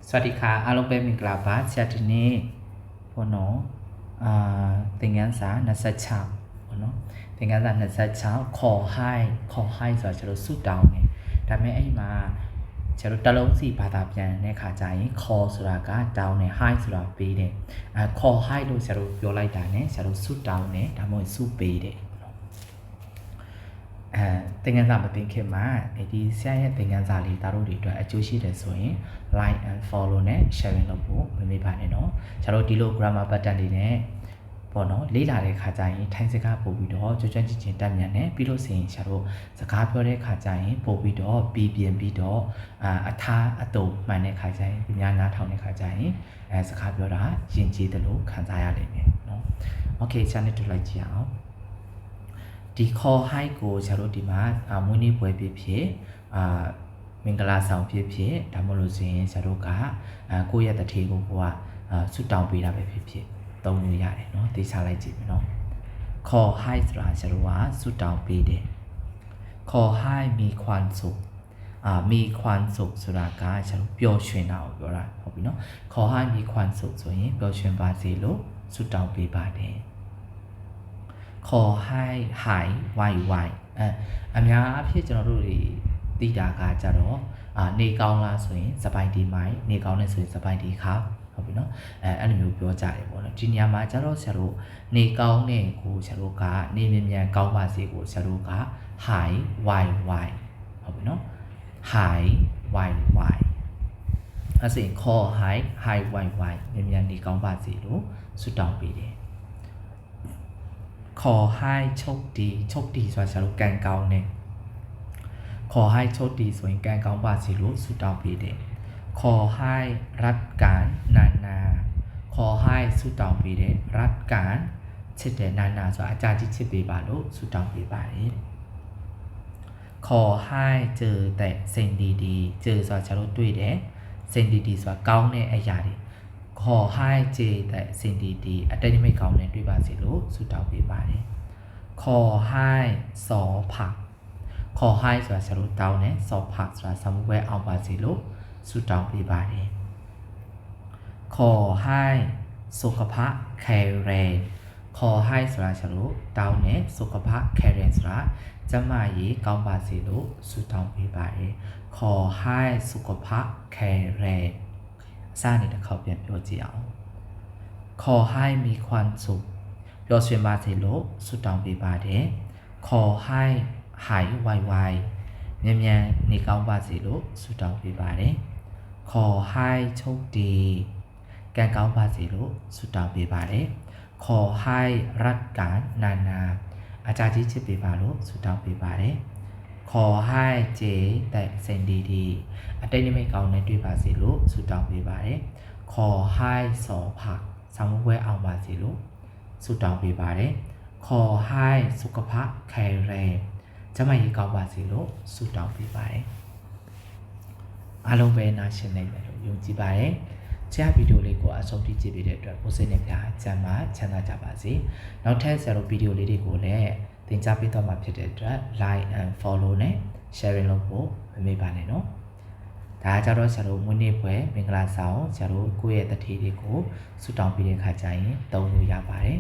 สวัสดีค่ะอารมณ์เป็นมิกลาบาชาตินี้พอเนาะเป็นงานสานักศึกษาเนาะเป็นงานสานักศึกษาขอให้สอนจะรู้สู้ดาวเนี่ยทำให้ไอ้มาจะรู้ตลอดสี่บาทแบบเนี่ยขาใจขอสุราก็ดาวเนี่ยให้สุราปีเนี่ยขอให้ดูจะรู้โยไลดาเนี่ยจะรู้สู้ดาวเนี่ยทำให้สู้ปีเนี่ยသင်ခန်းစာမသိခင်မှာဒီဆရာရဲ့သင်ခန်းစာလေးတာတို့တွေအတွက်အကျိုးရှိတယ်ဆိုရင် like and follow နဲ့ sharing လုပ်ဖို့မမေ့ပါနဲ့เนาะကျွန်တော်ဒီလို grammar pattern တွေနဲ့ပေါ့နော်လေ့လာတဲ့ခါကျရင်ထိုင်းစကားပို့ပြီးတော့ကြွကြွချင်းချင်းတက်မြန်နဲ့ပြီးလို့ဆိုရင်ကျွန်တော်စကားပြောတဲ့ခါကျရင်ပို့ပြီးတော့ပြီးပြီးတော့အထားအတုံမှန်တဲ့ခါကျရင်ညနားထောင်တဲ့ခါကျရင်စကားပြောတာယဉ်ကျေးတယ်လို့ခံစားရလိမ့်မယ်เนาะ okay ချန်နဲ့တွေ့လိုက်ကြည့်အောင်ဒီခေါ်ဟိုက်ကိုကျွန်တော်ဒီမှာမွေးနေ့ပွဲဖြစ်မင်္ဂလာဆောင်ဖြစ်ဒါမှမဟုတ်ဆိုရင်ကျွန်တော်ကကိုယ့်ရဲ့တထေးကိုကဆွတောင်းပေးတာပဲဖြစ်သုံးလို့ရတယ်เนาะသိချလိုက်ကြည့်မယ်เนาะခေါ်ဟိုက်ဆိုတာကျွန်တော်ကဆွတောင်းပေးတယ်ခေါ်ဟိုက်มีความสุขมีความสุขဆိုတာကကျွန်တော်ပျော်ရွှင်တာကိုပြောတာဟုတ်ပြီเนาะခေါ်ဟိုက်มีความสุขဆိုရင်ပျော်ရွှင်ပါစေလို့ဆွတောင်းပေးပါတယ်ขอให้หายไวๆအများအဖြစ်ကျွန်တော်တို့တွေသိတာကကြတော့နေကောင်းလားဆိုရင်စပိုင်ဒီမိုင်းနေကောင်းလဲဆိုရင်စပိုင်ဒီခါဟုတ်ပြီနော်အဲ့လိုမျိုးပြောကြတယ်ပေါ့နော်ဒီနေရာမှာကျတော့ဆရာတို့နေကောင်းတဲ့ကိုဆရာတို့ကနေမြန်ကောင်းပါစေကိုဆရာတို့က high y ဟုတ်ပြီနော် high y အဲ့ဆိုရင်ခေါ် high y မြန်နေကောင်းပါစေလို့ဆုတောင်းပေးတယ်ขอให้โชคดีဆိုတာဆရာတို့ကံကောင်းတယ်ขอให้โชคดีဆိုရင်ကံကောင်းပါစေလို့ဆုတောင်းပေးတယ်ขอให้รักกันนานๆขอให้ဆုတောင်းပေးတယ်รักกันချစ်တယ်นานาဆိုတာအကြာကြီးချစ်ပေးပါလို့ဆုတောင်းပေးပါတယ်ขอให้เจอแต่สิ่งดีๆเจอဆိုတာဆရာတို့တွေ့တယ်สิ่งดีๆဆိုတာကောင်းတဲ့အရာတွေขอให้เจแต่สิ่งดีๆအတိတ်မိတ်ကောင်းနဲ့တွေ့ပါစေလို့ဆုတောင်းပေးပါတယ်ขอให้สอผักขอให้ဆိုတာဆရာတို့တောင်းတယ်สอผักဆိုတာဆမှုပဲအောင်ပါစေလို့ဆုတောင်းပေးပါတယ်ขอให้สุขภาพแข็งแรงขอให้ဆိုတာဆရာတို့တောင်းတယ်สุขภาพแข็งแรงဆိုတာကျန်းမာရေးကောင်းပါစေလို့ဆုတောင်းပေးပါတယ်ขอให้สุขภาพแข็งแรงสร้างนี่เขาเปลี่ยนပြောကြည့်အောင်ขอให้มีความสุขပျော်ရွှင်ပါစေလို့ဆုတောင်းပေးပါတယ်ขอให้หายไวๆမြန်နေကောင်းပါစေလို့ဆုတောင်းပေးပါတယ်ขอให้โชคดีကံကောင်းပါစေလို့ဆုတောင်းပေးပါတယ်ขอให้รักกันนานๆอาจารย์ที่ချစ်ပေးပါလို့ဆုတောင်းပေးပါတယ်ขอให้เจแต่สิ่งดีๆအတိတ်နိမိတ်ကောင်းနဲ့တွေ့ပါစေလို့ဆုတောင်းပေးပါတယ်ขอให้สอผักဆမှုပွဲအောင်ပါစေလို့ဆုတောင်းပေးပါတယ်ขอให้สุขภาพแข็งแรงကျန်းမာရေးကောင်းပါစေလို့ဆုတောင်းပေးပါတယ်အားလုံးပဲနားရှင်းနိုင်တယ်လို့ယုံကြည်ပါတယ်ကျန်ဗီဒီယိုလေးကိုအဆုံးထိကြည့်ပေးတဲ့အတွက်ကိုစိတ်နဲ့ပြချမ်းသာချမ်းသာကြပါစေနောက်ထပ်ဆရာတို့ဗီဒီယိုလေးတွေကိုလည်းသင်ကြားပေးတော့မှာဖြစ်တဲ့အတွက် like and follow နဲ့ sharing လုပ်ဖို့မမေ့ပါနဲ့နော်ဒါကြတော့ဆရာတို့မွေးနေ့ပွဲမင်္ဂလာဆောင်ဆရာတို့ကိုယ့်ရဲ့တထေးတွေကိုဆုတောင်းပေးတဲ့ခါကျရင်သုံးလို့ရပါတယ်